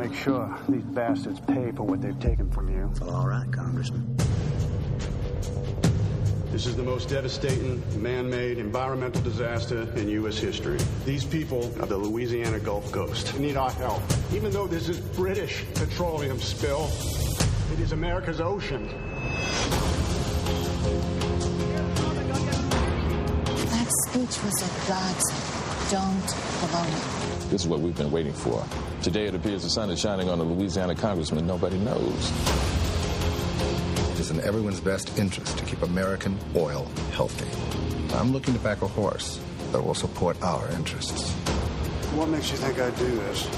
make sure these bastards pay for what they've taken from you. All right, Congressman. This is the most devastating man-made environmental disaster in U.S. history. These people of the Louisiana Gulf Coast need our help. Even though this is British petroleum spill, it is America's ocean. That speech was a godsend. Don't blow it. This is what we've been waiting for. Today it appears the sun is shining on a Louisiana congressman nobody knows. It's in everyone's best interest to keep American oil healthy. I'm looking to back a horse that will support our interests. What makes you think I'd do this?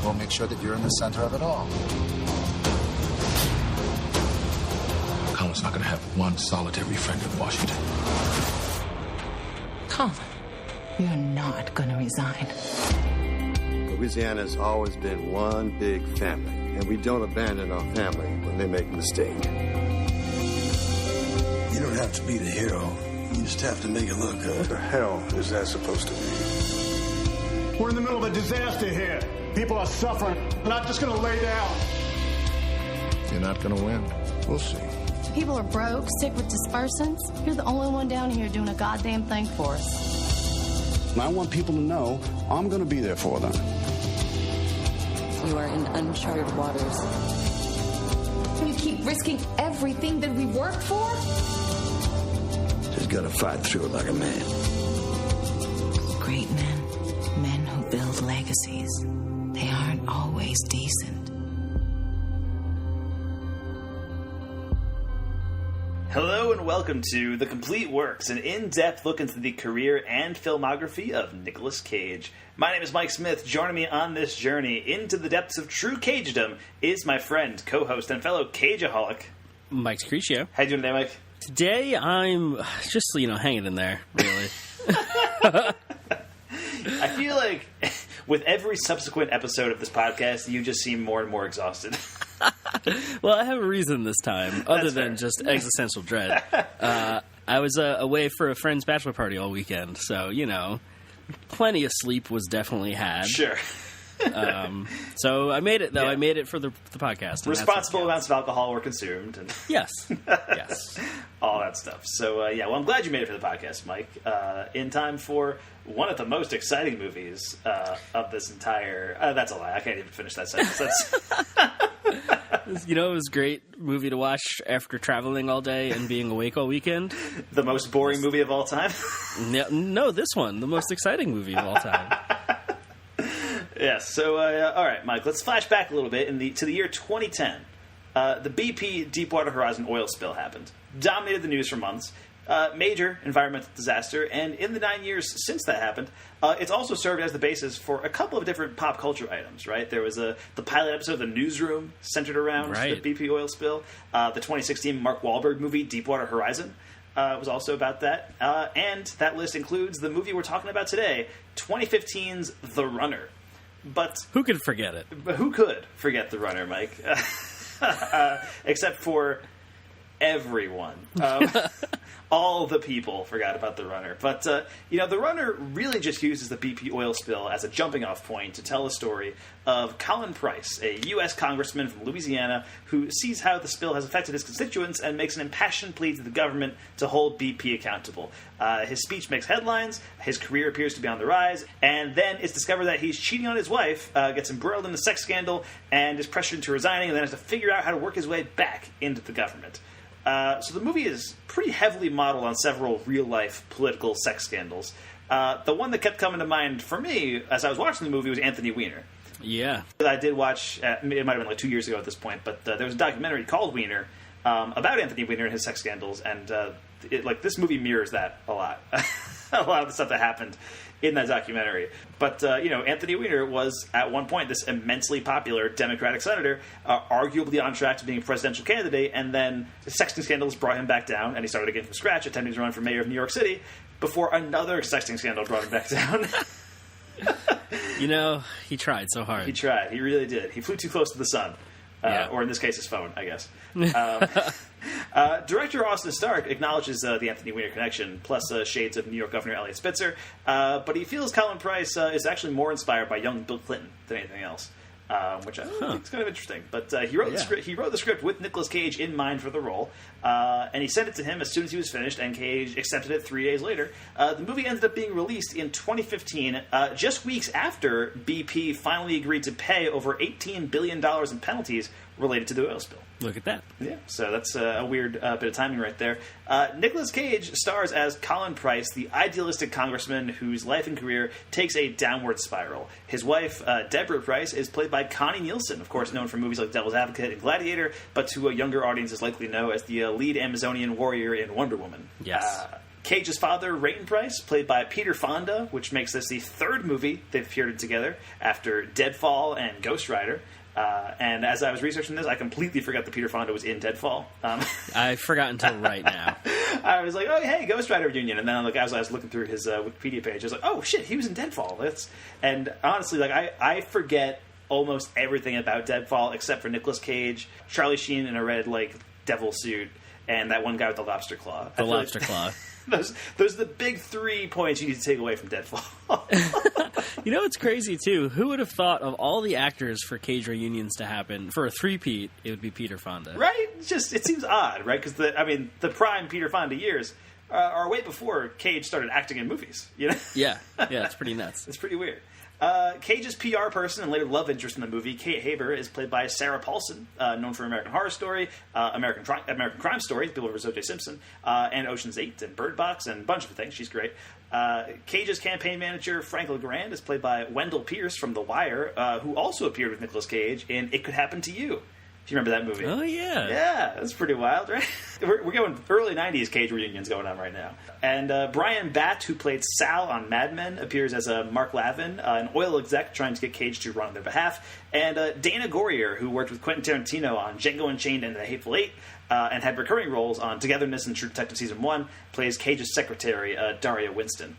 We'll make sure that you're in the center of it all. Colin's not going to have one solitary friend in Washington. Colin, you're not going to resign. Louisiana's always been one big family, and we don't abandon our family when they make a mistake. You don't have to be the hero. You just have to make it look good. What the hell is that supposed to be? We're in the middle of a disaster here. People are suffering. We're not just going to lay down. You're not going to win. We'll see. People are broke, sick with dispersants. You're the only one down here doing a goddamn thing for us. And I want people to know I'm going to be there for them. You are in uncharted waters. You keep risking everything that we work for? Just gotta fight through it like a man. Great men who build legacies, they aren't always decent. Hello and welcome to The Complete Works, an in-depth look into the career and filmography of Nicolas Cage. My name is Mike Smith. Joining me on this journey into the depths of true Cagedom is my friend, co-host, and fellow Cageaholic, Mike DeCriscio. How you doing today, Mike? Today, I'm just, hanging in there, really. I feel like with every subsequent episode of this podcast, you just seem more and more exhausted. Well, I have a reason this time, other than just existential dread. I was away for a friend's bachelor party all weekend, so, plenty of sleep was definitely had. Sure. So I made it, though. Yeah. I made it for the podcast. Responsible amounts of alcohol were consumed. And yes. Yes. All that stuff. So, well, I'm glad you made it for the podcast, Mike. In time for one of the most exciting movies of this entire... that's a lie. I can't even finish that sentence. It was a great movie to watch after traveling all day and being awake all weekend. The most boring movie of all time? No, this one. The most exciting movie of all time. Yes. So, all right, Mike, let's flash back a little bit to the year 2010. The BP Deepwater Horizon oil spill happened. Dominated the news for months. Major environmental disaster, and in the 9 years since that happened, it's also served as the basis for a couple of different pop culture items, right? There was the pilot episode of The Newsroom centered around the BP oil spill. The 2016 Mark Wahlberg movie, Deepwater Horizon, was also about that. And that list includes the movie we're talking about today, 2015's The Runner. But who could forget it? But who could forget The Runner, Mike? Except for everyone. All the people forgot about The Runner. But, The Runner really just uses the BP oil spill as a jumping-off point to tell the story of Colin Price, a U.S. congressman from Louisiana who sees how the spill has affected his constituents and makes an impassioned plea to the government to hold BP accountable. His speech makes headlines, his career appears to be on the rise, and then it's discovered that he's cheating on his wife, gets embroiled in a sex scandal, and is pressured into resigning, and then has to figure out how to work his way back into the government. So the movie is pretty heavily modeled on several real-life political sex scandals. The one that kept coming to mind for me as I was watching the movie was Anthony Weiner. Yeah. I did watch, it might have been like 2 years ago at this point, but there was a documentary called Weiner about Anthony Weiner and his sex scandals, and this movie mirrors that a lot. A lot of the stuff that happened in that documentary. But, Anthony Weiner was, at one point, this immensely popular Democratic senator, arguably on track to being a presidential candidate, and then the sexting scandals brought him back down, and he started again from scratch, attempting to run for mayor of New York City, before another sexting scandal brought him back down. He tried so hard. He tried. He really did. He flew too close to the sun. Or in this case, his phone, I guess. Director Austin Stark acknowledges the Anthony Weiner connection, plus shades of New York Governor Eliot Spitzer, but he feels Colin Price is actually more inspired by young Bill Clinton than anything else. which I think is kind of interesting. But he wrote the script with Nicolas Cage in mind for the role, and he sent it to him as soon as he was finished, and Cage accepted it 3 days later. The movie ended up being released in 2015, just weeks after BP finally agreed to pay over $18 billion in penalties related to the oil spill. Look at that. Yeah, so that's a weird bit of timing right there. Nicolas Cage stars as Colin Price, the idealistic congressman whose life and career takes a downward spiral. His wife, Deborah Price, is played by Connie Nielsen, of course known from movies like Devil's Advocate and Gladiator, but to a younger audience is likely know as the lead Amazonian warrior in Wonder Woman. Yes. Cage's father, Rayton Price, played by Peter Fonda, which makes this the third movie they've appeared in together after Deadfall and Ghost Rider. And as I was researching this, I completely forgot that Peter Fonda was in Deadfall. I forgot until right now. I was like, oh, hey, Ghost Rider reunion. And then as I was looking through his Wikipedia page, I was like, oh, shit, he was in Deadfall. And honestly, I forget almost everything about Deadfall except for Nicolas Cage, Charlie Sheen in a red, devil suit, and that one guy with the lobster claw. The lobster claw. Those are the big 3 points you need to take away from Deadfall. You know what's crazy, too? Who would have thought of all the actors for Cage reunions to happen? For a three-peat, it would be Peter Fonda. Right? It seems odd, right? Because, the prime Peter Fonda years are way before Cage started acting in movies, you know? Yeah, it's pretty nuts. It's pretty weird. Cage's PR person and later love interest in the movie, Kate Haber, is played by Sarah Paulson, known for American Horror Story, American Crime Story, People vs. O.J. Simpson, and Ocean's 8 and Bird Box, and a bunch of things. She's great. Cage's campaign manager, Frank LeGrand, is played by Wendell Pierce from The Wire, who also appeared with Nicolas Cage in It Could Happen to You. If you remember that movie. Oh, yeah. Yeah, that's pretty wild, right? We're going early 90s Cage reunions going on right now. And Brian Batt, who played Sal on Mad Men, appears as Mark Lavin, an oil exec trying to get Cage to run on their behalf. And Dana Gourrier, who worked with Quentin Tarantino on Django Unchained and The Hateful Eight, and had recurring roles on Togetherness and True Detective Season 1, plays Cage's secretary, Daria Winston.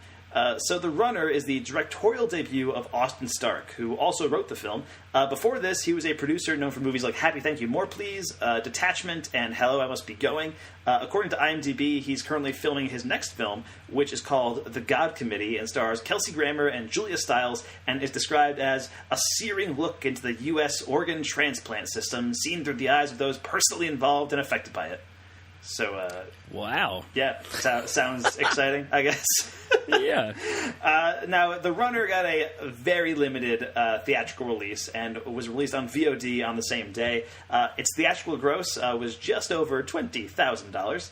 So The Runner is the directorial debut of Austin Stark, who also wrote the film. Before this, he was a producer known for movies like Happy Thank You More Please, Detachment, and Hello, I Must Be Going. According to IMDb, he's currently filming his next film, which is called The God Committee, and stars Kelsey Grammer and Julia Stiles, and is described as a searing look into the U.S. organ transplant system, seen through the eyes of those personally involved and affected by it. So, wow. Yeah, sounds exciting, I guess. Yeah. Now, The Runner got a very limited theatrical release and was released on VOD on the same day. Its theatrical gross was just over $20,000.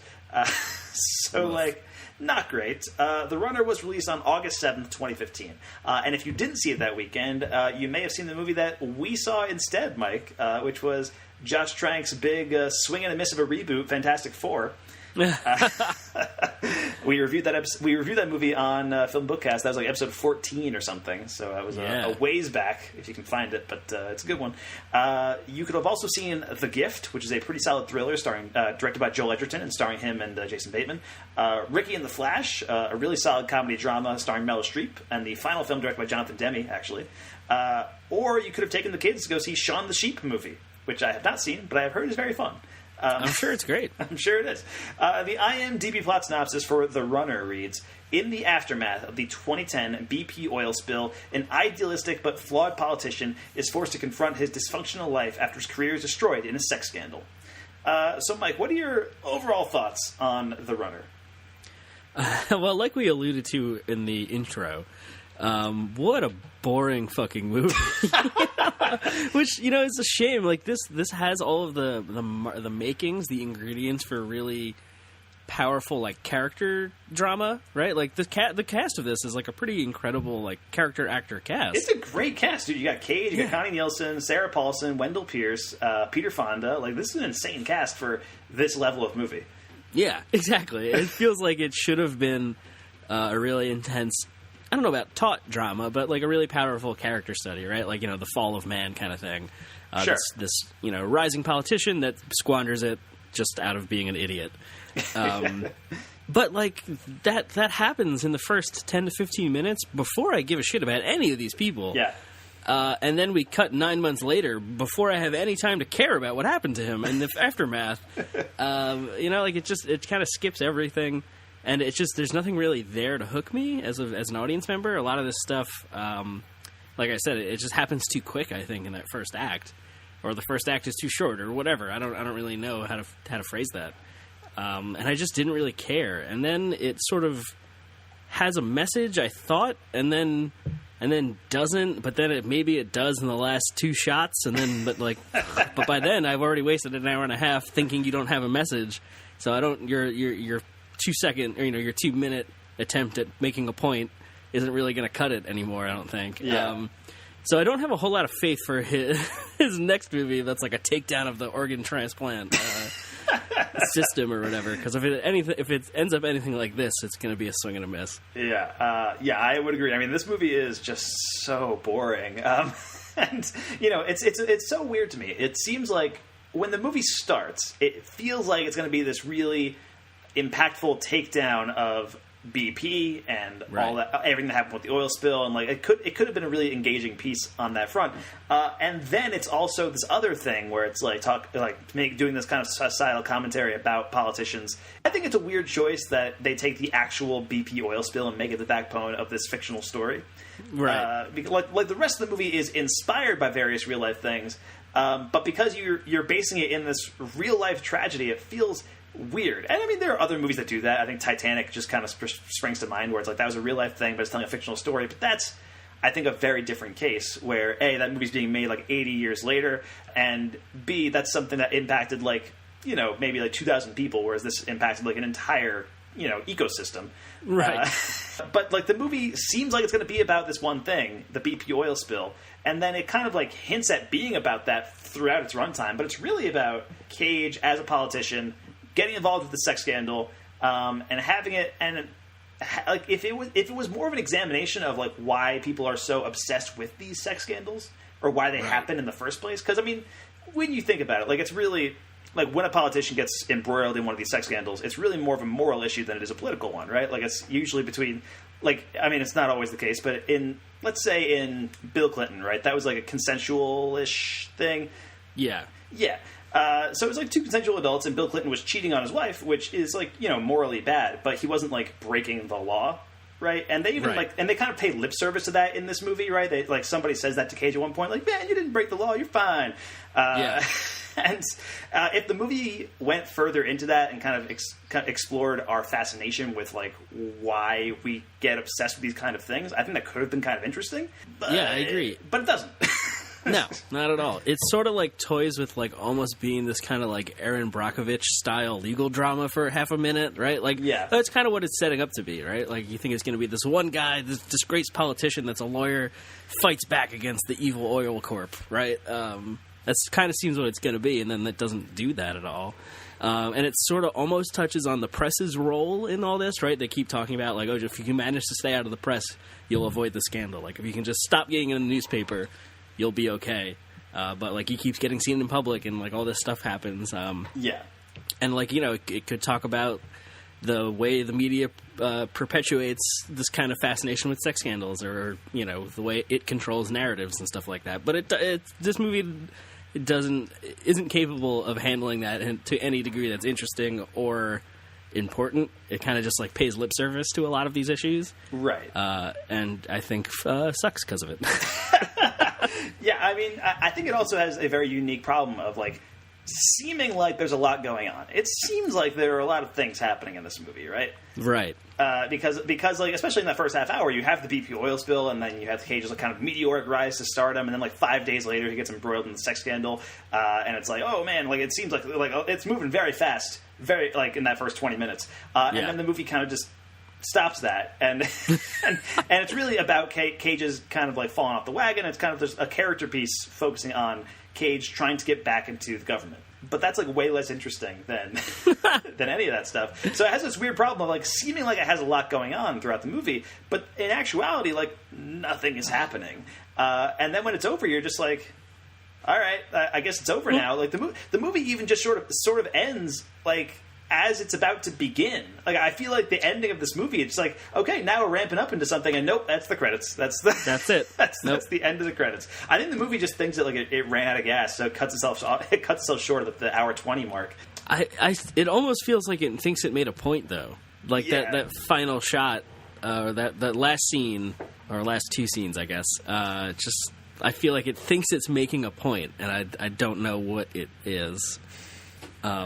Not great. The Runner was released on August 7th, 2015. And if you didn't see it that weekend, you may have seen the movie that we saw instead, Mike, which was Josh Trank's big swing and a miss of a reboot, Fantastic Four. We reviewed that movie on FilmBookcast. That was episode 14 or something. So that was a ways back, if you can find it. But it's a good one. You could have also seen The Gift, which is a pretty solid thriller directed by Joel Edgerton and starring him and Jason Bateman. Ricky and the Flash, a really solid comedy drama starring Meryl Streep, and the final film directed by Jonathan Demme, actually. Or you could have taken the kids to go see Shaun the Sheep movie, which I have not seen, but I have heard is very fun. I'm sure it's great. I'm sure it is. The IMDb plot synopsis for The Runner reads, in the aftermath of the 2010 BP oil spill, an idealistic but flawed politician is forced to confront his dysfunctional life after his career is destroyed in a sex scandal. So, Mike, what are your overall thoughts on The Runner? Well, like we alluded to in the intro, what a boring fucking movie. Which, is a shame. This has all of the makings, the ingredients for really powerful character drama, right? The cast of this is a pretty incredible character actor cast. It's a great cast, dude. You got Cage, you got Connie Nielsen, Sarah Paulson, Wendell Pierce, Peter Fonda. This is an insane cast for this level of movie. Yeah, exactly. It feels like it should have been a really intense, I don't know about taut drama, but a really powerful character study, right? The fall of man kind of thing. Sure. This rising politician that squanders it just out of being an idiot. But that happens in the first 10 to 15 minutes before I give a shit about any of these people. Yeah. And then we cut 9 months later before I have any time to care about what happened to him in the aftermath. It kind of skips everything. And it's just, there's nothing really there to hook me as an audience member. A lot of this stuff, like I said, it just happens too quick, I think, in that first act. Or the first act is too short, or whatever. I don't really know how to phrase that. And I just didn't really care. And then it sort of has a message, I thought, and then doesn't. But then maybe it does in the last two shots, and then but by then I've already wasted an hour and a half thinking you don't have a message. So I don't. Your 2 second, or your 2 minute attempt at making a point isn't really going to cut it anymore. I don't think. Yeah. So I don't have a whole lot of faith for his next movie that's like a takedown of the organ transplant system or whatever. Because if it ends up anything like this, it's going to be a swing and a miss. Yeah, I would agree. I mean, this movie is just so boring, and it's so weird to me. It seems like when the movie starts, it feels like it's going to be this really impactful takedown of BP and all that, everything that happened with the oil spill, and it could have been a really engaging piece on that front. And then it's also this other thing where it's doing this kind of style commentary about politicians. I think it's a weird choice that they take the actual BP oil spill and make it the backbone of this fictional story. Right. Like the rest of the movie is inspired by various real life things, but because you're basing it in this real life tragedy, it feels weird. And I mean, there are other movies that do that. I think Titanic just kind of springs to mind, where it's like that was a real life thing, but it's telling a fictional story. But that's, I think, a very different case where A, that movie's being made 80 years later, and B, that's something that impacted maybe 2,000 people, whereas this impacted an entire ecosystem. Right. But the movie seems like it's going to be about this one thing, the BP oil spill, and then it kind of hints at being about that throughout its runtime. But it's really about Cage as a politician getting involved with the sex scandal, and having it, and if it was more of an examination of why people are so obsessed with these sex scandals, or why they happen in the first place. Because I mean, when you think about it, it's really when a politician gets embroiled in one of these sex scandals, it's really more of a moral issue than it is a political one, right? It's usually between I mean, it's not always the case, but let's say in Bill Clinton, right? That was a consensual-ish thing. Yeah. Yeah. So it was two consensual adults, and Bill Clinton was cheating on his wife, which is morally bad, but he wasn't breaking the law, right? And they even and they kind of pay lip service to that in this movie, right? They somebody says that to Cage at one point, man, you didn't break the law, you're fine. Yeah. And if the movie went further into that and kind of explored our fascination with why we get obsessed with these kind of things, I think that could have been kind of interesting. But, yeah, I agree, but it doesn't. No, not at all. It's sort of toys with almost being this kind of Aaron Brockovich style legal drama for half a minute, right? That's kind of what it's setting up to be, right? You think it's going to be this one guy, this disgraced politician that's a lawyer, fights back against the evil oil corp, right? That's kind of seems what it's going to be, and then it doesn't do that at all. And it sort of almost touches on the press's role in all this, right? They keep talking about, if you can manage to stay out of the press, you'll avoid the scandal. If you can just stop getting in the newspaper, you'll be okay. But he keeps getting seen in public, and all this stuff happens. Yeah. And it could talk about the way the media perpetuates this kind of fascination with sex scandals, or the way it controls narratives and stuff like that. But this movie isn't capable of handling that to any degree that's interesting or important. It kind of just pays lip service to a lot of these issues, right? And I think sucks because of it. Yeah, I mean, I think it also has a very unique problem of seeming like there's a lot going on. It seems like there are a lot of things happening in this movie, right? Right. Because especially in that first half hour, you have the BP oil spill, and then you have Cage's kind of meteoric rise to stardom, and then 5 days later he gets embroiled in the sex scandal, and it's oh man, it seems like it's moving very fast, very in that first 20 minutes, and then the movie kind of just stops that, and it's really about Cage's kind of falling off the wagon. It's kind of just a character piece focusing on Cage trying to get back into the government, but that's way less interesting than any of that stuff. So it has this weird problem of seeming like it has a lot going on throughout the movie, but in actuality nothing is happening. And then when it's over, you're just all right, I guess it's over now. The movie even just sort of ends as it's about to begin. I feel the ending of this movie, it's okay, now we're ramping up into something, and nope, that's the credits. That's it. That's the end of the credits. I think the movie just thinks that it ran out of gas, so it cuts itself short of the hour 20 mark. It almost feels like it thinks it made a point, though. That final shot, that last scene or last two scenes, I guess. I feel like it thinks it's making a point, and I don't know what it is.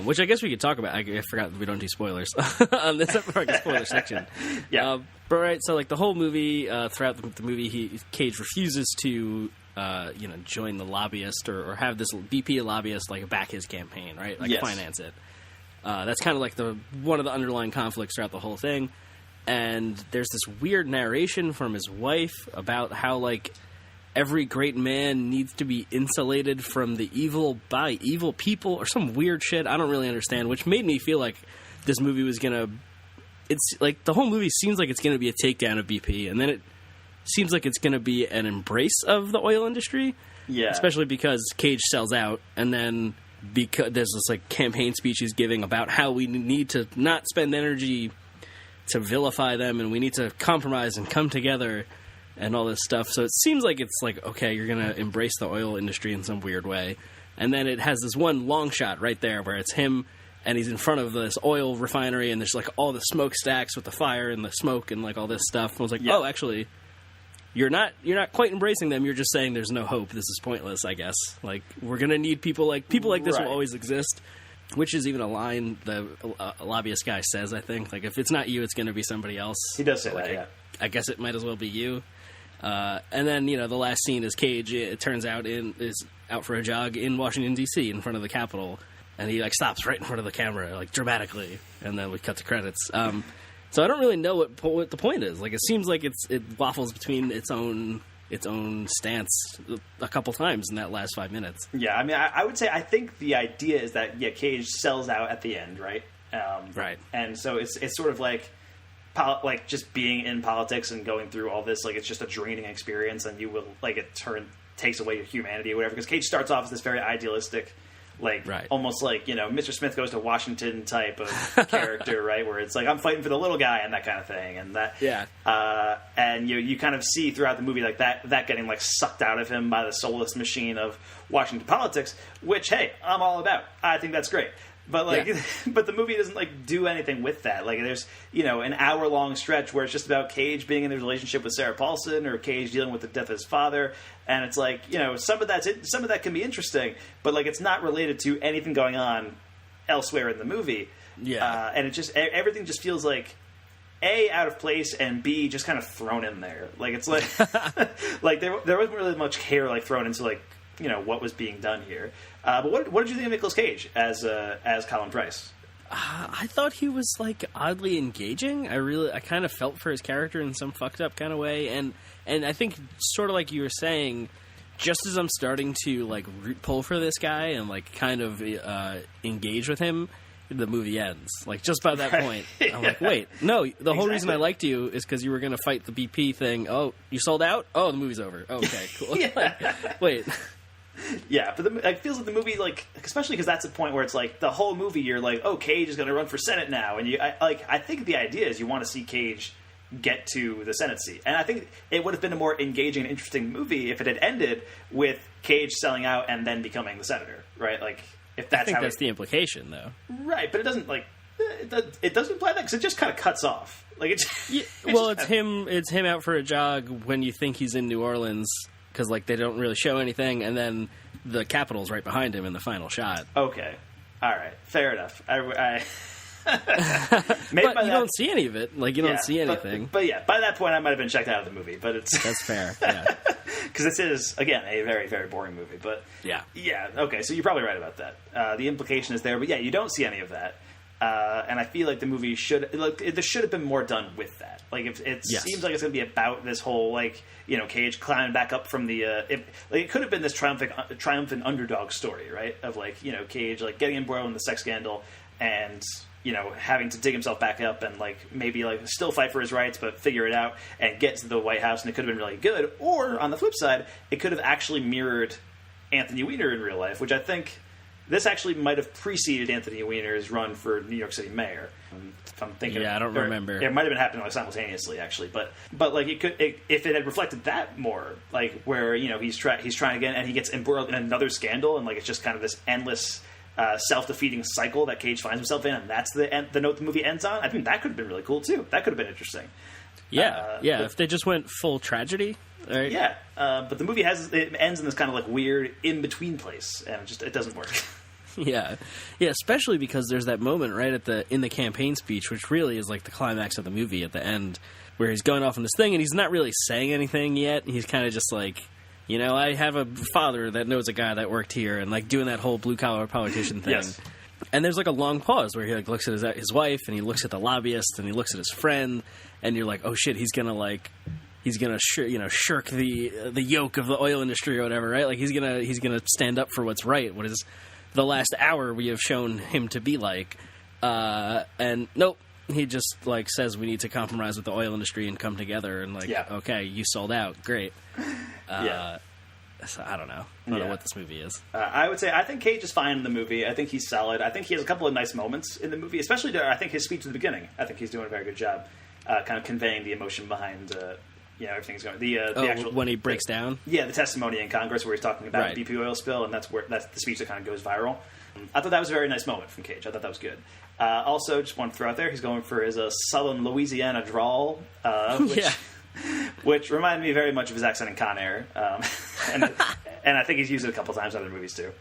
Which I guess we could talk about. I forgot we don't do spoilers on this spoiler section. Yeah. But right, so like the whole movie, throughout the movie, Cage refuses to, join the lobbyist or have this BP lobbyist like back his campaign, right? Like finance it. That's kind of like one of the underlying conflicts throughout the whole thing. And there's this weird narration from his wife about how like every great man needs to be insulated from the evil by evil people or some weird shit. I don't really understand, which made me feel like this movie was gonna. It's like the whole movie seems like it's gonna be a takedown of BP, and then it seems like it's gonna be an embrace of the oil industry. Yeah, especially because Cage sells out, and then because there's this like campaign speech he's giving about how we need to not spend energy to vilify them, and we need to compromise and come together. And all this stuff. So it seems like it's like, okay, you're going to embrace the oil industry in some weird way. And then it has this one long shot right there where it's him and he's in front of this oil refinery and there's like all the smokestacks with the fire and the smoke and like all this stuff. And I was like, oh, actually, you're not quite embracing them. You're just saying there's no hope. This is pointless, I guess. Like, we're going to need people like this will always exist. Which is even a line the lobbyist guy says, I think. Like, if it's not you, it's going to be somebody else. He does say like, that, yeah. I guess it might as well be you. And then, the last scene is Cage, it turns out, is out for a jog in Washington, D.C., in front of the Capitol. And he, like, stops right in front of the camera, like, dramatically. And then we cut to credits. So I don't really know what the point is. Like, it seems like it waffles between its own stance a couple times in that last 5 minutes. Yeah, I mean, I would say I think the idea is that, Cage sells out at the end, right? Right. And so it's sort of like just being in politics and going through all this, like it's just a draining experience, and you will like it takes away your humanity or whatever. Because Cage starts off as this very idealistic, like almost like Mr. Smith goes to Washington type of character, right? Where it's like I'm fighting for the little guy and that kind of thing, and that and you kind of see throughout the movie like that getting like sucked out of him by the soulless machine of Washington politics, which hey, I'm all about. I think that's great. But but the movie doesn't like do anything with that. Like there's an hour-long stretch where it's just about Cage being in the relationship with Sarah Paulson or Cage dealing with the death of his father, and it's like some of that can be interesting, but like it's not related to anything going on elsewhere in the movie. Yeah, and it just everything just feels like A, out of place, and B, just kind of thrown in there. Like it's like like there wasn't really much care like thrown into like what was being done here. But what did you think of Nicolas Cage as Colin Price? I thought he was like oddly engaging. I kind of felt for his character in some fucked up kind of way, and I think sort of like you were saying, just as I'm starting to like pull for this guy and like kind of engage with him, the movie ends. Like just by that point, I'm like, wait, no. The whole reason I liked you is because you were going to fight the BP thing. Oh, you sold out? Oh, the movie's over. Okay, cool. Like, wait. Yeah, but it feels like the movie, like, especially because that's the point where it's like the whole movie you're like, oh, Cage is going to run for Senate now, and I think the idea is you want to see Cage get to the Senate seat, and I think it would have been a more engaging and interesting movie if it had ended with Cage selling out and then becoming the senator, right? Like, if that's that's the implication, though, right? But it doesn't it doesn't imply that because it just kind of cuts off, like it's him out for a jog when you think he's in New Orleans. Because like they don't really show anything, and then the Capitol's right behind him in the final shot. Okay, all right, fair enough. But you don't see any of it. Like you don't see anything. But yeah, by that point, I might have been checked out of the movie. But that's fair. Yeah, because this is again a very very boring movie. But yeah. Okay, so you're probably right about that. The implication is there, but yeah, you don't see any of that. And I feel like the movie there should have been more done with that. Like, if it seems like it's going to be about this whole, like, Cage climbing back up from the, it could have been this triumphant underdog story, right? Of, like, Cage, like, getting embroiled in the sex scandal and, having to dig himself back up and, like, maybe, like, still fight for his rights, but figure it out and get to the White House, and it could have been really good. Or, on the flip side, it could have actually mirrored Anthony Weiner in real life, which I think this actually might have preceded Anthony Weiner's run for New York City mayor. If I'm thinking, I don't remember. It might have been happening like simultaneously, actually. But like if it had reflected that more, like where he's trying again and he gets embroiled in another scandal, and like it's just kind of this endless self-defeating cycle that Cage finds himself in, and that's the note the movie ends on. I think that could have been really cool too. That could have been interesting. Yeah, if they just went full tragedy, right? Yeah, but the movie it ends in this kind of like weird in between place, and it doesn't work. Yeah, especially because there's that moment right in the campaign speech, which really is like the climax of the movie at the end, where he's going off on this thing, and he's not really saying anything yet. He's kind of just like, I have a father that knows a guy that worked here, and like doing that whole blue collar politician thing. Yes. And there's like a long pause where he like looks at his wife, and he looks at the lobbyist, and he looks at his friend, and you're like, oh shit, he's gonna shirk the yoke of the oil industry or whatever, right? Like he's gonna stand up for what's right. What is the last hour we have shown him to be like? And nope, he just like says we need to compromise with the oil industry and come together, and like, okay, you sold out, great. So I don't know. I don't know what this movie is. I would say I think Cage is fine in the movie. I think he's solid. I think he has a couple of nice moments in the movie, especially I think his speech at the beginning. I think he's doing a very good job kind of conveying the emotion behind everything's going. The actual when he breaks down. Yeah, the testimony in Congress where he's talking about the BP oil spill, and that's the speech that kind of goes viral. I thought that was a very nice moment from Cage. I thought that was good. Also, just want to throw out there, he's going for his Southern Louisiana drawl, which reminded me very much of his accent in Con Air, and I think he's used it a couple times in other movies too.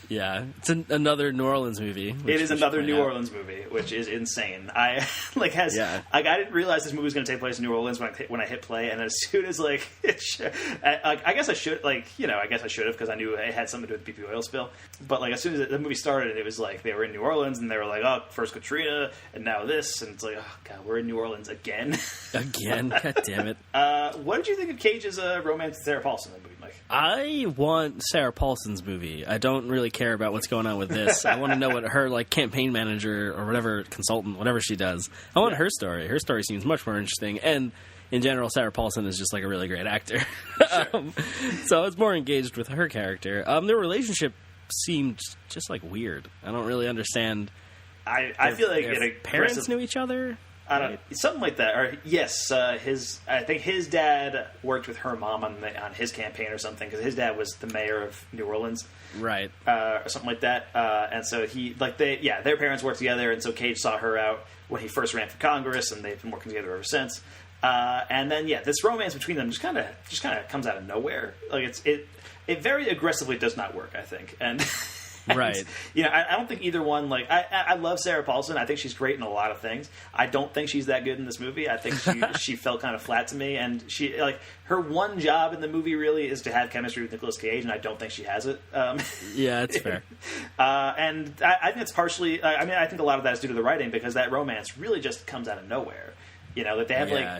Yeah, it's another New Orleans movie. It is another New Orleans movie, which is insane. I didn't realize this movie was going to take place in New Orleans when I hit play, and as soon as I guess I should have because I knew it had something to do with the BP oil spill. But like as soon as the movie started, it was like they were in New Orleans, and they were like, oh, first Katrina, and now this, and it's like, oh god, we're in New Orleans again. Again, god damn it. What did you think of Cage's romance with Sarah Paulson in the movie, Mike? I want Sarah Paulson's movie. I don't really care about what's going on with this. I want to know what her like campaign manager or whatever consultant, whatever she does. I want her story. Her story seems much more interesting. And in general, Sarah Paulson is just like a really great actor. Sure. So I was more engaged with her character. Their relationship seemed just like weird. I don't really understand. I feel like their parents knew each other. I don't know, something like that. Or yes, I think his dad worked with her mom on his campaign or something because his dad was the mayor of New Orleans, right? Or something like that. And so their parents worked together, and so Cage saw her out when he first ran for Congress, and they've been working together ever since. And then this romance between them just kind of comes out of nowhere. Like it very aggressively does not work, I think, and. Right. I don't think either one, like, I love Sarah Paulson. I think she's great in a lot of things. I don't think she's that good in this movie. I think she felt kind of flat to me. And she, like, her one job in the movie really is to have chemistry with Nicolas Cage, and I don't think she has it. Yeah, that's fair. And I think it's partially, I think a lot of that is due to the writing because that romance really just comes out of nowhere. That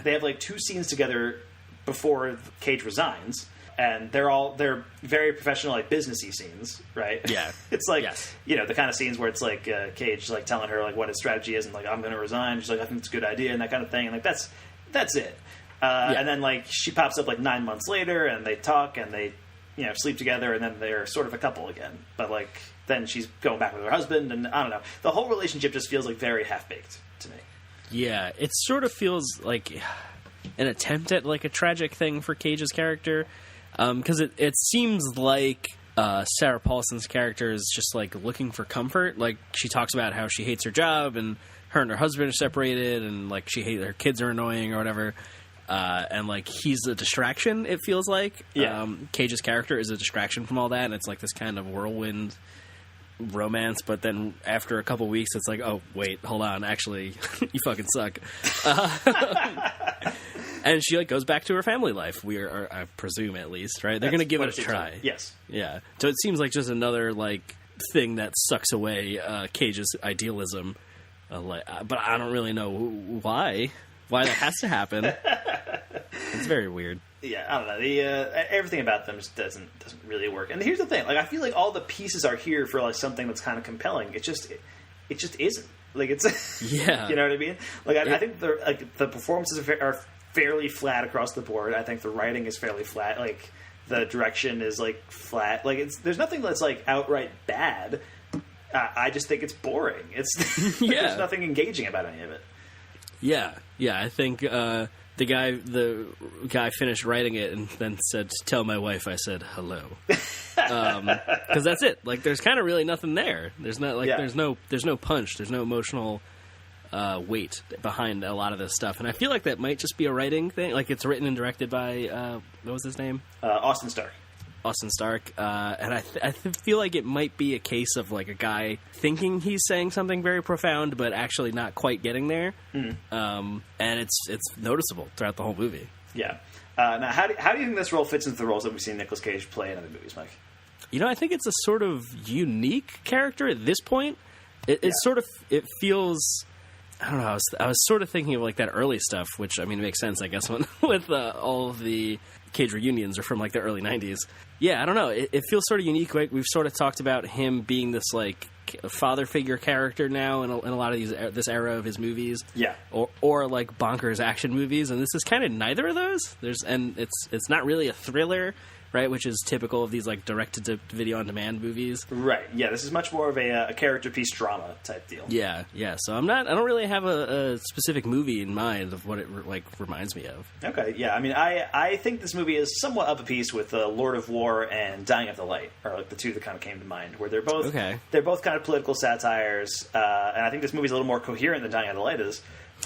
they have 2 scenes together before Cage resigns. And they're very professional, like businessy scenes, right? Yeah, it's like the kind of scenes where it's like Cage like telling her like what his strategy is, and like I'm going to resign. She's like, I think it's a good idea, and that kind of thing. And like that's it. And then like she pops up like 9 months later, and they talk, and they sleep together, and then they're sort of a couple again. But like then she's going back with her husband, and I don't know. The whole relationship just feels like very half baked to me. Yeah, it sort of feels like an attempt at like a tragic thing for Cage's character. Because it seems like Sarah Paulson's character is just like looking for comfort. Like she talks about how she hates her job and her husband are separated, and like her kids are annoying or whatever. And like he's a distraction. It feels like Cage's character is a distraction from all that, and it's like this kind of whirlwind romance. But then after a couple weeks, it's like, oh wait, hold on, actually, you fucking suck. And she like goes back to her family life. I presume at least, right? They're going to give it a try. Yes. Yeah. So it seems like just another like thing that sucks away Cage's idealism. But I don't really know why that has to happen. It's very weird. Yeah, I don't know. Everything about them just doesn't really work. And here's the thing: like I feel like all the pieces are here for like something that's kind of compelling. It just isn't. Like it's yeah. You know what I mean? Like I think the performances are fairly flat across the board. I think the writing is fairly flat. Like the direction is like flat. Like there's nothing that's like outright bad. I just think it's boring. It's there's nothing engaging about any of it. Yeah. I think the guy finished writing it and then said, "Tell my wife I said hello," because that's it. Like there's kind of really nothing there. There's not like there's no punch. There's no emotional weight behind a lot of this stuff, and I feel like that might just be a writing thing. Like, it's written and directed by what was his name? Austin Stark. Austin Stark, and I feel like it might be a case of like a guy thinking he's saying something very profound, but actually not quite getting there. And it's noticeable throughout the whole movie. Yeah. Now, how do you think this role fits into the roles that we've seen Nicolas Cage play in other movies, Mike? You know, I think it's a sort of unique character at this point. It feels. I don't know. I was sort of thinking of like that early stuff, which I mean makes sense, I guess, when with all of the Cage reunions are from like the early '90s. Yeah, I don't know. It feels sort of unique. Like, we've sort of talked about him being this like father figure character now in a lot of this era of his movies. Yeah, or like bonkers action movies, and this is kind of neither of those. It's not really a thriller, right? Which is typical of these like direct-to-video on demand movies. Right. Yeah, this is much more of a character piece drama type deal. Yeah. So I don't really have a specific movie in mind of what it like reminds me of. Okay. Yeah. I mean, I think this movie is somewhat of a piece with Lord of War and Dying of the Light, or like the two that kind of came to mind, where they're both kind of political satires, and I think this movie's a little more coherent than Dying of the Light is.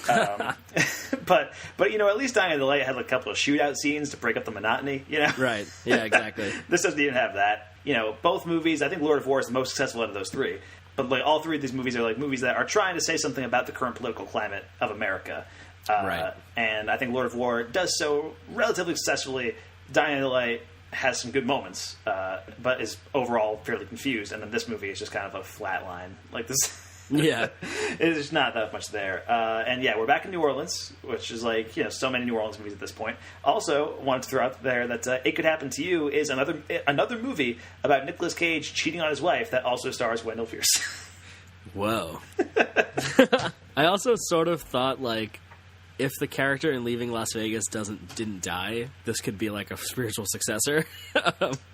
But you know, at least Dying of the Light had like a couple of shootout scenes to break up the monotony, you know? Right. Yeah, exactly. This doesn't even have that. You know, both movies, I think Lord of War is the most successful out of those three. But like all three of these movies are like movies that are trying to say something about the current political climate of America. Right. And I think Lord of War does so relatively successfully. Dying of the Light has some good moments, but is overall fairly confused. And then this movie is just kind of a flat line. Like this... Yeah. There's not that much there. And yeah, we're back in New Orleans, which is like, you know, so many New Orleans movies at this point. Also, wanted to throw out there that It Could Happen to You is another movie about Nicolas Cage cheating on his wife that also stars Wendell Pierce. Whoa. I also sort of thought, like, if the character in Leaving Las Vegas didn't die, this could be like a spiritual successor.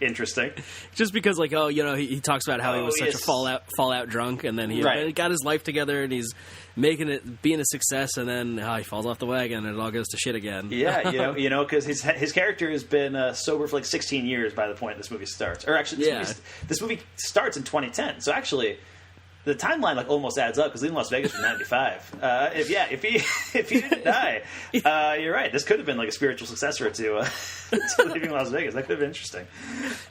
Interesting. Just because, like, oh, you know, he talks about how he was such a fallout drunk, and then he got his life together, and he's being a success, and then he falls off the wagon, and it all goes to shit again. Yeah, you know, because his character has been sober for like 16 years by the point this movie starts. Or actually, this movie starts in 2010. So actually, the timeline like almost adds up because Leaving Las Vegas was 95. If he didn't die, you're right. This could have been like a spiritual successor to Leaving Las Vegas. That could have been interesting.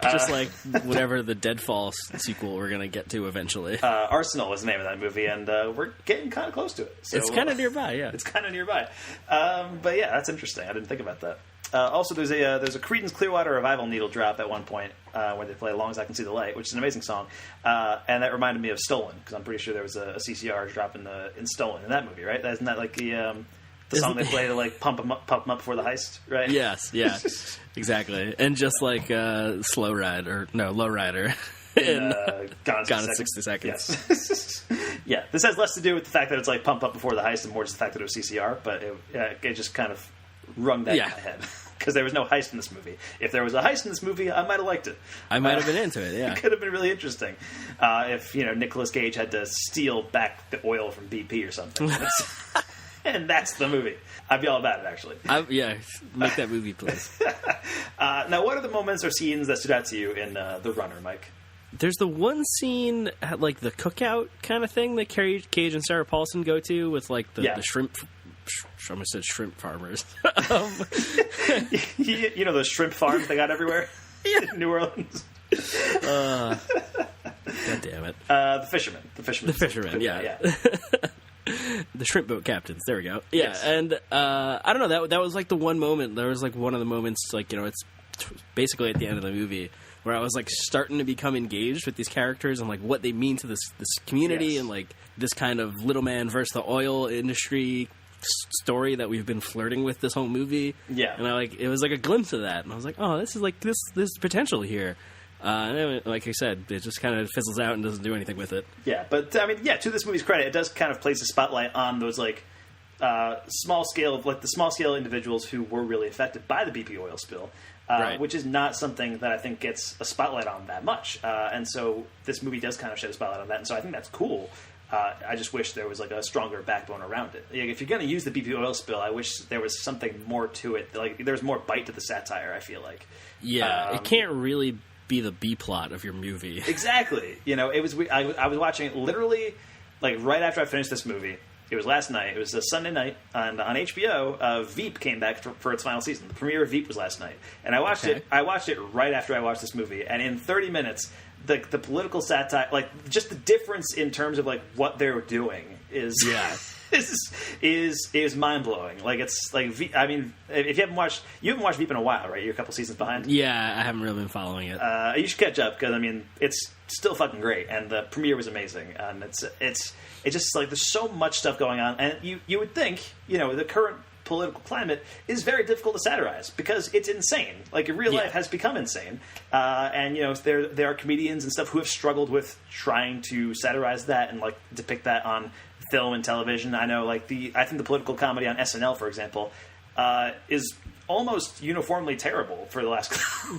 Just like whatever the Deadfall sequel we're gonna get to eventually. Arsenal was the name of that movie, and we're getting kind of close to it. So, it's kind of nearby, yeah. It's kind of nearby. But yeah, that's interesting. I didn't think about that. Also, there's a Creedence Clearwater Revival needle drop at one point where they play "Long as I Can See the Light," which is an amazing song, and that reminded me of "Stolen" because I'm pretty sure there was a CCR drop in "Stolen" in that movie, right? Isn't that like the song they play to like pump them up before the heist, right? Yes, yeah, exactly, and just like Low Rider in Gone in 60 Seconds. Yes. Yeah, this has less to do with the fact that it's like pump up before the heist and more just the fact that it was CCR, but it just kind of rung that in my head. Because there was no heist in this movie. If there was a heist in this movie, I might have liked it. I might have been into it, yeah. It could have been really interesting. If, you know, Nicolas Cage had to steal back the oil from BP or something. And that's the movie. I'd be all about it, actually. Make that movie, please. Now, what are the moments or scenes that stood out to you in The Runner, Mike? There's the one scene at, like, the cookout kind of thing that Cage and Sarah Paulson go to with, like, the shrimp... I almost said shrimp farmers. You know those shrimp farms they got everywhere in New Orleans? God damn it. The fishermen, yeah. The shrimp boat captains. There we go. Yeah, yes. And I don't know. That was like the one moment. There was like one of the moments, like, you know, it's basically at the end of the movie where I was like starting to become engaged with these characters and like what they mean to this community and like this kind of little man versus the oil industry story that we've been flirting with this whole movie. Yeah. And it was like a glimpse of that, and I was like, oh, this is like this potential here. And like I said, it just kind of fizzles out and doesn't do anything with it. Yeah, but I mean, to this movie's credit, it does kind of place a spotlight on those like small scale individuals who were really affected by the BP oil spill. Which is not something that I think gets a spotlight on that much. And so this movie does kind of shed a spotlight on that, and so I think that's cool. I just wish there was like a stronger backbone around it. Like, if you're going to use the BP oil spill, I wish there was something more to it. Like there was more bite to the satire, I feel like. Yeah, it can't really be the B plot of your movie. Exactly. You know, it was. I was watching it literally like right after I finished this movie. It was last night. It was a Sunday night, and on HBO, Veep came back for its final season. The premiere of Veep was last night, and I watched it. I watched it right after I watched this movie, and in 30 minutes, the political satire, like just the difference in terms of like what they're doing is is mind blowing. Like it's like I mean, if you haven't watched Veep in a while, right? You're a couple seasons behind. Yeah, I haven't really been following it. You should catch up because I mean, it's still fucking great, and the premiere was amazing, and it's just like there's so much stuff going on, and you would think, you know, the current political climate is very difficult to satirize because it's insane. Like in real life has become insane, and you know there are comedians and stuff who have struggled with trying to satirize that and like depict that on film and television. I know, like I think the political comedy on SNL, for example, is almost uniformly terrible for the last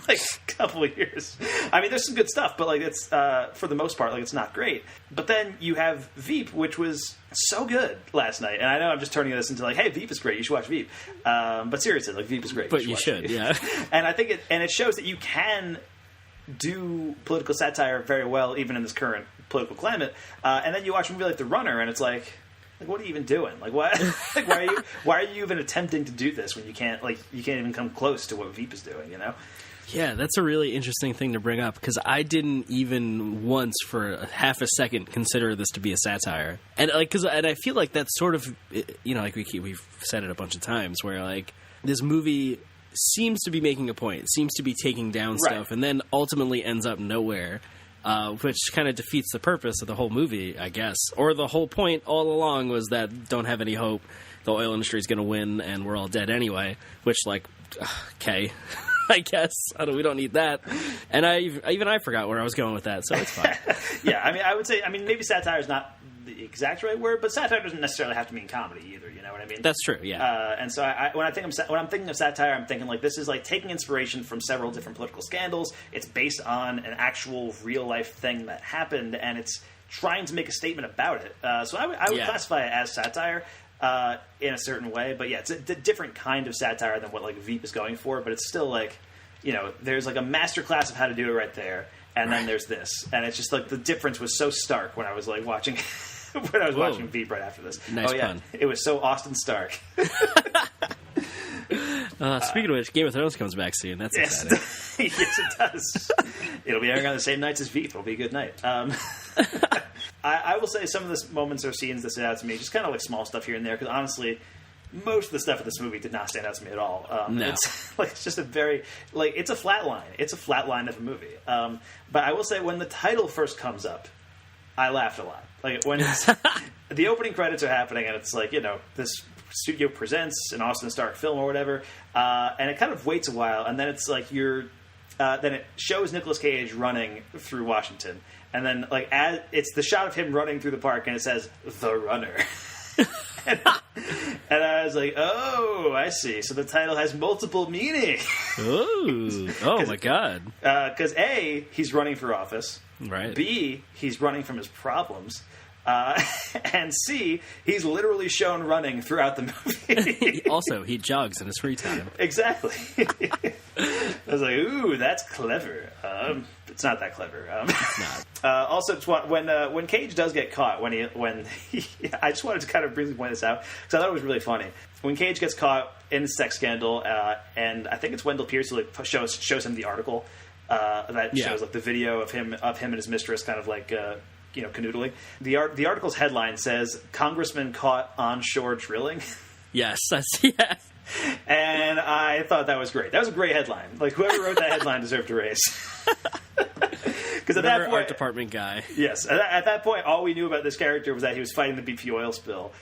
like couple of years. I mean, there's some good stuff, but like it's for the most part, like it's not great. But then you have Veep, which was so good last night, and I know I'm just turning this into like, hey, Veep is great, you should watch Veep. But seriously, like Veep is great, but you should, yeah. And I think it shows that you can do political satire very well, even in this current political climate. And then you watch a movie like The Runner, and it's like, what are you even doing? Like, why? Like, why are you even attempting to do this when you can't even come close to what Veep is doing? You know? Yeah, that's a really interesting thing to bring up because I didn't even once for a half a second consider this to be a satire, and I feel like that's sort of, you know, like we've said it a bunch of times where like this movie seems to be making a point, seems to be taking down stuff, and then ultimately ends up nowhere. Which kind of defeats the purpose of the whole movie, I guess. Or the whole point all along was that don't have any hope, the oil industry is going to win, and we're all dead anyway. Which, like, okay, I guess. We don't need that. And I forgot where I was going with that, so it's fine. Yeah, I mean, I would say, maybe satire is not the exact right word, but satire doesn't necessarily have to mean comedy either. You know what I mean? That's true. Yeah. And so when I'm thinking of satire, I'm thinking like this is like taking inspiration from several different political scandals. It's based on an actual real life thing that happened, and it's trying to make a statement about it. So I would classify it as satire in a certain way. But yeah, it's a different kind of satire than what like Veep is going for. But it's still like, you know, there's like a master class of how to do it right there, and then there's this, and it's just like the difference was so stark when I was like watching. When I was watching Veep right after this. Nice pun. It was so Austin Stark. Speaking of which, Game of Thrones comes back soon. That's exciting. Yes, it does. It'll be airing on the same nights as Veep. It'll be a good night. I will say some of the moments or scenes that stood out to me, just kind of like small stuff here and there, because honestly, most of the stuff in this movie did not stand out to me at all. No. It's just a very, like, it's a flat line. It's a flat line of a movie. But I will say when the title first comes up, I laughed a lot. Like when the opening credits are happening, and it's like, you know, this studio presents an Austin Stark film or whatever, and it kind of waits a while, and then it's like then it shows Nicolas Cage running through Washington, and then like it's the shot of him running through the park, and it says The Runner. And I was like, oh, I see. So the title has multiple meanings. Oh my God. Because A, he's running for office. Right. B, he's running from his problems. And C, he's literally shown running throughout the movie. Also, he jogs in his free time. Exactly. I was like, ooh, that's clever. It's not that clever. It's not. Also, when Cage does get caught, when he I just wanted to kind of briefly point this out because I thought it was really funny. When Cage gets caught in the sex scandal, and I think it's Wendell Pierce who like shows him the article that shows like the video of him and his mistress kind of like canoodling. The article's headline says "Congressman caught onshore drilling." Yes, and I thought that was great. That was a great headline. Like whoever wrote that headline deserved a raise. Because at that point, art department guy. Yes, at that point, all we knew about this character was that he was fighting the BP oil spill,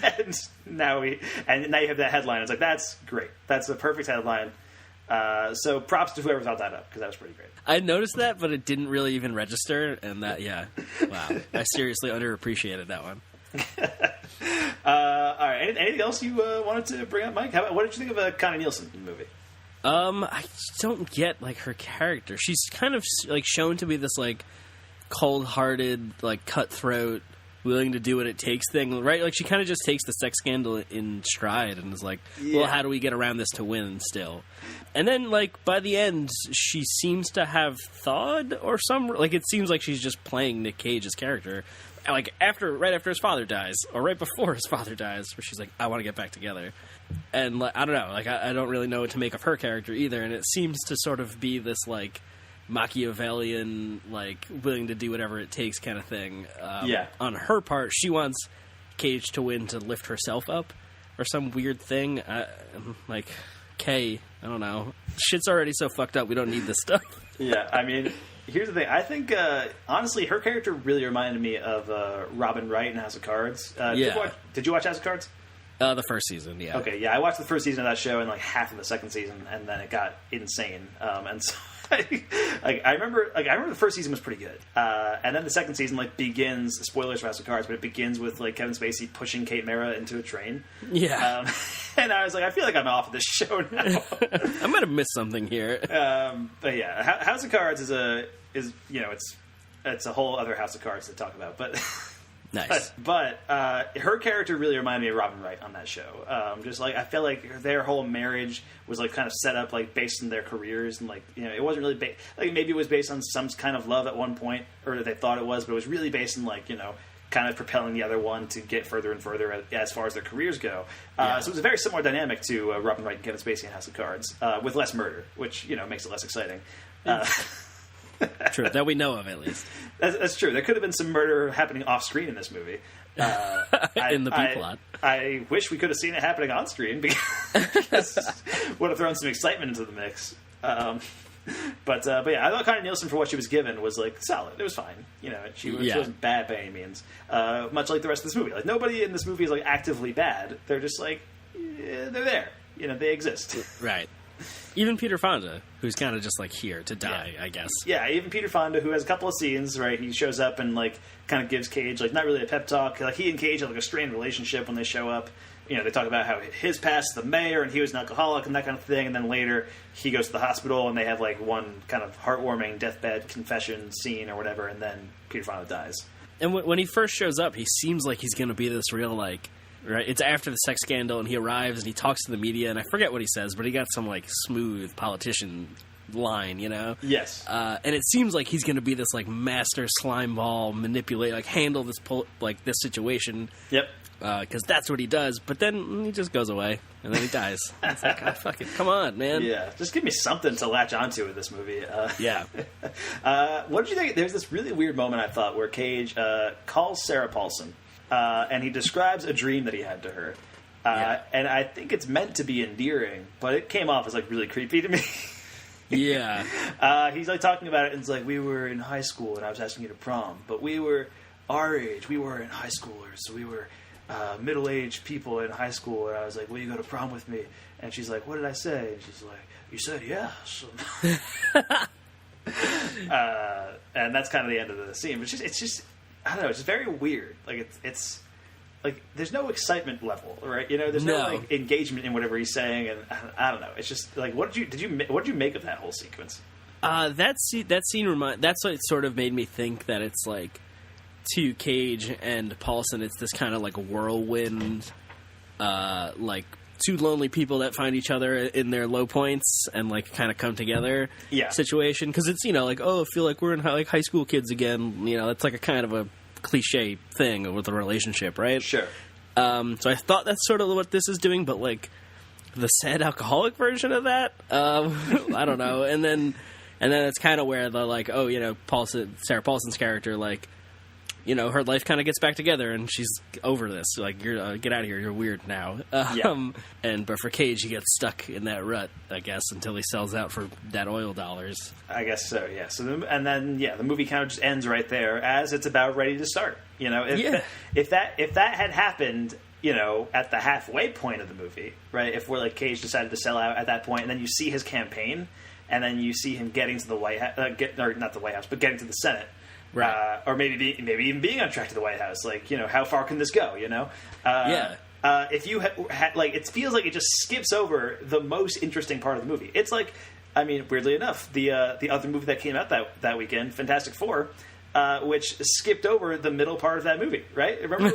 and now you have that headline. It's like that's great. That's the perfect headline. So props to whoever thought that up because that was pretty great. I noticed that, but it didn't really even register. And wow, I seriously underappreciated that one. All right, anything else you wanted to bring up, Mike? What did you think of Connie Nielsen in the movie? I don't get like her character. She's kind of like shown to be this like cold-hearted, like cutthroat willing to do what it takes thing, right? Like, she kind of just takes the sex scandal in stride and is like, well, how do we get around this to win still? And then, like, by the end, she seems to have thawed or like, it seems like she's just playing Nick Cage's character. Like, right after his father dies, or right before his father dies, where she's like, I want to get back together. And, like, I don't know, like, I don't really know what to make of her character either, and it seems to sort of be this, like, Machiavellian, like, willing to do whatever it takes kind of thing. On her part, she wants Cage to win to lift herself up, or some weird thing. Like, Kay, I don't know. Shit's already so fucked up, we don't need this stuff. Yeah, I mean, here's the thing. I think, honestly, her character really reminded me of Robin Wright in House of Cards. Did you watch House of Cards? The first season, yeah. Okay, yeah, I watched the first season of that show and, like, half of the second season, and then it got insane. And so I remember the first season was pretty good, and then the second season begins. Spoilers for House of Cards, but it begins with Kevin Spacey pushing Kate Mara into a train. Yeah, and I was like, I feel like I'm off of this show now. I might have missed something here. But yeah, House of Cards is it's a whole other House of Cards to talk about, but. Nice. But her character really reminded me of Robin Wright on that show. Just like I felt like their whole marriage was kind of set up based on their careers, and it wasn't really maybe it was based on some kind of love at one point, or they thought it was, but it was really based on kind of propelling the other one to get further and further as far as their careers go. So it was a very similar dynamic to Robin Wright and Kevin Spacey in House of Cards, with less murder, which makes it less exciting. True, that we know of, at least. That's true. There could have been some murder happening off screen in this movie. In the B-plot. I wish we could have seen it happening on screen, because would have thrown some excitement into the mix. But yeah, I thought Connie Nielsen, for what she was given, was solid. It was fine. She wasn't bad by any means. Much like the rest of this movie. Nobody in this movie is actively bad. They're just they're there. They exist. Right. Even Peter Fonda, who's kind of just here to die, I guess. Yeah, even Peter Fonda, who has a couple of scenes, right? He shows up and kind of gives Cage not really a pep talk. He and Cage have a strained relationship when they show up. They talk about how his past, the mayor, and he was an alcoholic and that kind of thing. And then later he goes to the hospital and they have one kind of heartwarming deathbed confession scene or whatever. And then Peter Fonda dies. And when he first shows up, he seems like he's going to be this real right, it's after the sex scandal, and he arrives and he talks to the media, and I forget what he says, but he got some smooth politician line, Yes. And it seems like he's going to be this master slime ball, manipulate, handle this this situation. Yep. Because that's what he does. But then he just goes away, and then he dies. It's fuck it, come on, man. Yeah, just give me something to latch onto with this movie. Yeah. What did you think? There's this really weird moment, I thought, where Cage calls Sarah Paulson. And he describes a dream that he had to her. And I think it's meant to be endearing, but it came off as really creepy to me. Yeah. He's talking about it, and it's we were in high school and I was asking you to prom, but we were our age. We weren't high schoolers. So we were middle-aged people in high school, and I was will you go to prom with me? And she's what did I say? And she's you said yes. And that's kind of the end of the scene. But it's just I don't know. It's just very weird. It's there's no excitement level, right? There's no engagement in whatever he's saying, and I don't know. It's just what did you make of that whole sequence? That scene that's what sort of made me think that it's to Cage and Paulson. It's this kind of whirlwind, two lonely people that find each other in their low points and kind of come together situation, because it's I feel like we're in high school kids again. That's a kind of a cliche thing with a relationship, right? Sure. So I thought that's sort of what this is doing, but the sad alcoholic version of that, I don't know. And then it's kind of where the Sarah Paulson's character her life kind of gets back together, and she's over this. You're get out of here. You're weird now. But for Cage, he gets stuck in that rut, I guess, until he sells out for that oil dollars. I guess so. Yeah. So the movie kind of just ends right there, as it's about ready to start. If that had happened, at the halfway point of the movie, right? If we're Cage decided to sell out at that point, and then you see his campaign, and then you see him getting to the White House, not the White House, but getting to the Senate. Right. Or maybe even being on track to the White House. How far can this go? If you it feels like it just skips over the most interesting part of the movie. It's weirdly enough, the other movie that came out that weekend, Fantastic Four, which skipped over the middle part of that movie, right? Remember,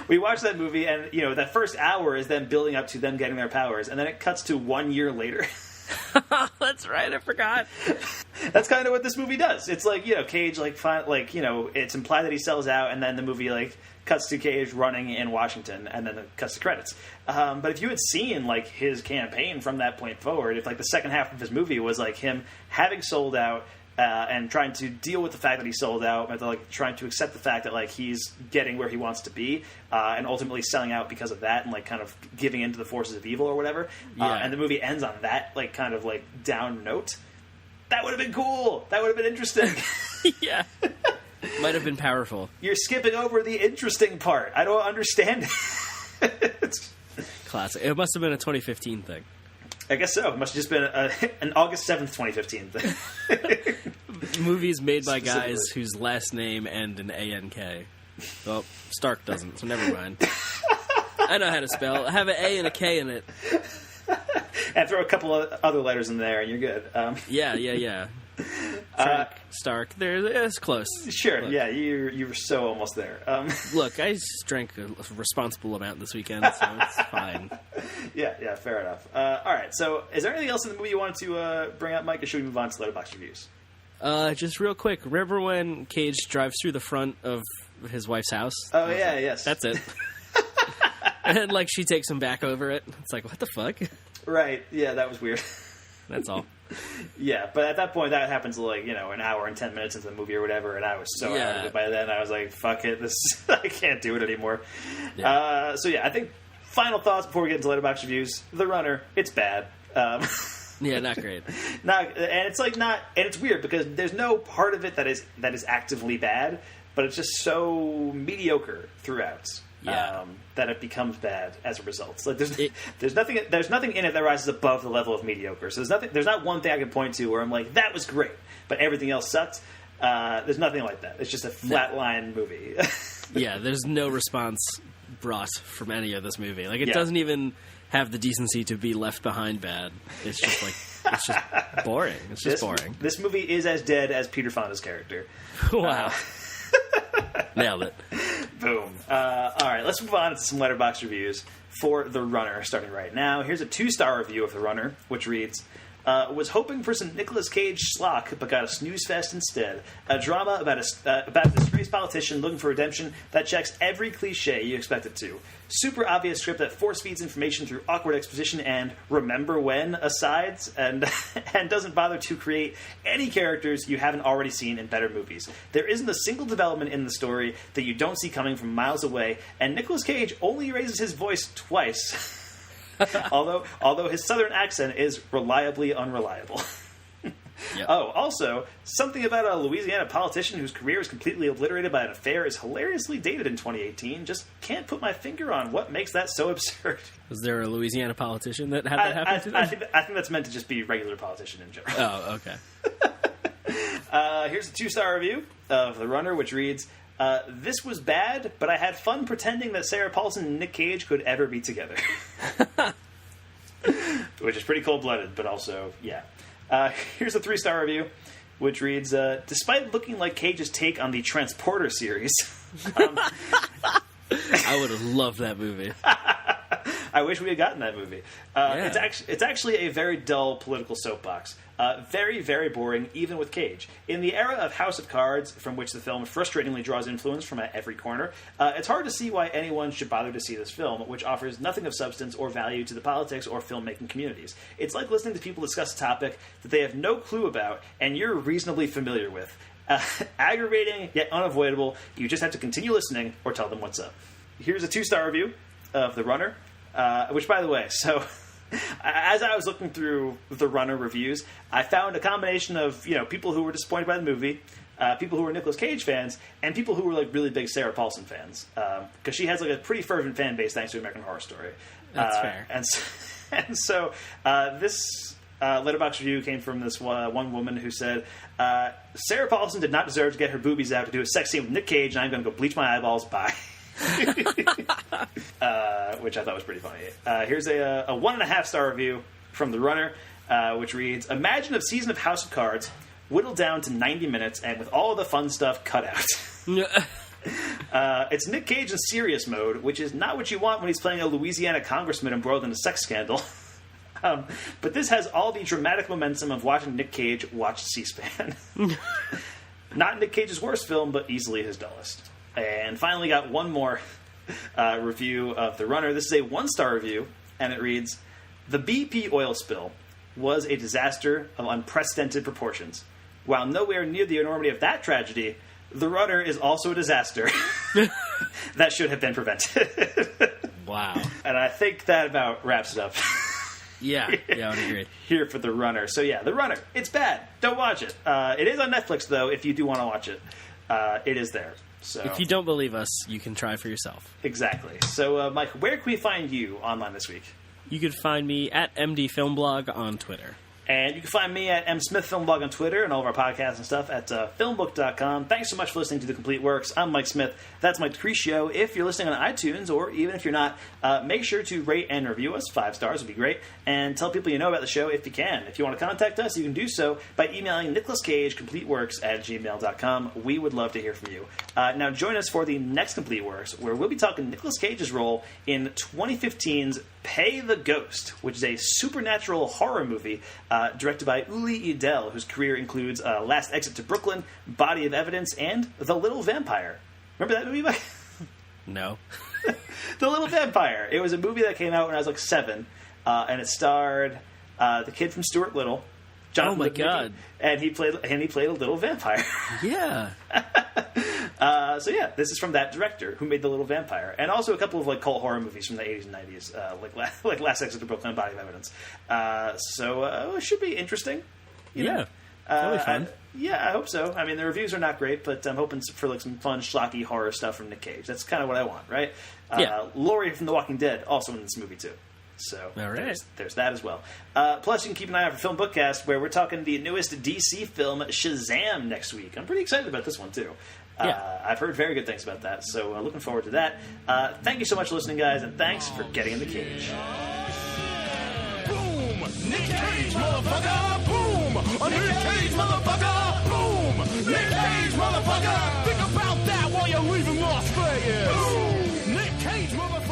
we watched that movie, and that first hour is them building up to them getting their powers, and then it cuts to 1 year later. That's right, I forgot. That's kind of what this movie does. It's like, Cage, it's implied that he sells out, and then the movie, cuts to Cage running in Washington, and then it cuts to credits. But if you had seen, his campaign from that point forward, if, the second half of his movie was, him having sold out, and trying to deal with the fact that he sold out, and trying to accept the fact that he's getting where he wants to be, and ultimately selling out because of that, and kind of giving into the forces of evil or whatever. And the movie ends on that down note. That would have been cool. That would have been interesting. Yeah, might have been powerful. You're skipping over the interesting part. I don't understand it. Classic. It must have been a 2015 thing. I guess so. It must have just been an August 7th, 2015 thing. Movies made by guys whose last name end in A-N-K. Well, Stark doesn't, so never mind. I know how to spell. I have an A and a K in it. And throw a couple of other letters in there, and you're good. Yeah. Frank, Stark. It's close. Sure, Look. Yeah, you were so almost there. Look, I just drank a responsible amount this weekend, so it's fine. Yeah, fair enough. All right, so is there anything else in the movie you wanted to bring up, Mike, or should we move on to Letterboxd reviews? Just real quick, remember when Cage drives through the front of his wife's house? Oh, yeah, yes. That's it. And, she takes him back over it. It's like, what the fuck? Right, yeah, that was weird. That's all. Yeah, but at that point, that happens an hour and 10 minutes into the movie or whatever, and I was so out of it by then. I was like, fuck it, I can't do it anymore. Yeah. I think final thoughts before we get into Letterboxd reviews. The Runner, it's bad. Yeah, not great. And it's weird because there's no part of it that is actively bad, but it's just so mediocre throughout. Yeah. That it becomes bad as a result. There's nothing in it that rises above the level of mediocre. So there's not one thing I can point to where I'm like, that was great, but everything else sucked. There's nothing like that. It's just a flatline movie. Yeah, there's no response brought from any of this movie. It doesn't even have the decency to be left behind bad. It's just it's just boring. It's just boring. This movie is as dead as Peter Fonda's character. Wow. Nailed it. Boom. All right, let's move on to some Letterboxd reviews for The Runner, starting right now. Here's a 2-star review of The Runner, which reads, was hoping for some Nicolas Cage schlock, but got a snooze fest instead. A drama about a disgraced politician looking for redemption that checks every cliche you expect it to. Super obvious script that force feeds information through awkward exposition and remember when asides, and doesn't bother to create any characters you haven't already seen in better movies. There isn't a single development in the story that you don't see coming from miles away, and Nicolas Cage only raises his voice twice. although his southern accent is reliably unreliable. Yep. Oh, also, something about a Louisiana politician whose career is completely obliterated by an affair is hilariously dated in 2018. Just can't put my finger on what makes that so absurd. Was there a Louisiana politician that had that happen to them? I think that's meant to just be regular politician in general. Oh, okay. Here's a 2-star review of The Runner, which reads, this was bad, but I had fun pretending that Sarah Paulson and Nick Cage could ever be together. Which is pretty cold-blooded, but also, yeah. Here's a 3-star review, which reads, despite looking like Cage's take on the Transporter series... I would have loved that movie. I wish we had gotten that movie. Yeah. It's actually a very dull political soapbox. Very, very boring, even with Cage. In the era of House of Cards, from which the film frustratingly draws influence from every corner, it's hard to see why anyone should bother to see this film, which offers nothing of substance or value to the politics or filmmaking communities. It's like listening to people discuss a topic that they have no clue about and you're reasonably familiar with. Aggravating, yet unavoidable. You just have to continue listening or tell them what's up. Here's a 2-star review of The Runner, which, by the way, so... As I was looking through The Runner reviews, I found a combination of people who were disappointed by the movie, people who were Nicolas Cage fans, and people who were really big Sarah Paulson fans, because she has a pretty fervent fan base thanks to American Horror Story. That's fair. And so this Letterboxd review came from this one woman who said, Sarah Paulson did not deserve to get her boobies out to do a sex scene with Nick Cage, and I'm going to go bleach my eyeballs. Bye. Which I thought was pretty funny. Here's a 1.5-star review from The Runner, which reads, imagine a season of House of Cards whittled down to 90 minutes and with all the fun stuff cut out. It's Nick Cage in serious mode, which is not what you want when he's playing a Louisiana congressman embroiled in a sex scandal. But this has all the dramatic momentum of watching Nick Cage watch C-SPAN. Not Nick Cage's worst film, but easily his dullest. And finally got one more review of The Runner. This is a 1-star review, and it reads, "The BP oil spill was a disaster of unprecedented proportions. While nowhere near the enormity of that tragedy, The Runner is also a disaster that should have been prevented." Wow. And I think that about wraps it up. Yeah, I would agree. Here for The Runner. So yeah, The Runner. It's bad. Don't watch it. It is on Netflix, though, if you do want to watch it. It is there. So if you don't believe us, you can try for yourself. Exactly. So, Mike, where can we find you online this week? You can find me at MD FilmBlog on Twitter. And you can find me at MSmithFilmBlog on Twitter and all of our podcasts and stuff at FilmBook.com. Thanks so much for listening to The Complete Works. I'm Mike Smith. That's Mike DeCriscio. If you're listening on iTunes, or even if you're not, make sure to rate and review us. 5 stars would be great. And tell people you know about the show if you can. If you want to contact us, you can do so by emailing Nicolas Cage, CompleteWorks@gmail.com. We would love to hear from you. Now join us for the next Complete Works, where we'll be talking Nicolas Cage's role in 2015's Pay the Ghost, which is a supernatural horror movie directed by Uli Edel, whose career includes Last Exit to Brooklyn, Body of Evidence, and The Little Vampire. Remember that movie, Mike? No. The Little Vampire. It was a movie that came out when I was like 7, and it starred the kid from Stuart Little, Jonathan Oh my Lipnicki, God! And he played a little vampire. Yeah. So yeah, this is from that director who made The Little Vampire, and also a couple of like cult horror movies from the 80s and 90s, like Last Exit to Brooklyn, Body of Evidence. So it should be interesting. You know? Totally fun. I hope so. I mean, the reviews are not great, but I'm hoping for like some fun, schlocky horror stuff from Nick Cage. That's kind of what I want, right? Laurie from The Walking Dead also in this movie too. So all right. there's that as well. Plus, you can keep an eye out for Film Bookcast, where we're talking the newest DC film, Shazam, next week. I'm pretty excited about this one too. I've heard very good things about that, so looking forward to that. Thank you so much for listening, guys, and thanks for getting in the cage. Boom! Nick Cage, motherfucker! Boom! A Nick Cage, motherfucker! Boom! Nick Cage, motherfucker! Think about that while you're leaving Las Vegas! Boom! Nick Cage, motherfucker!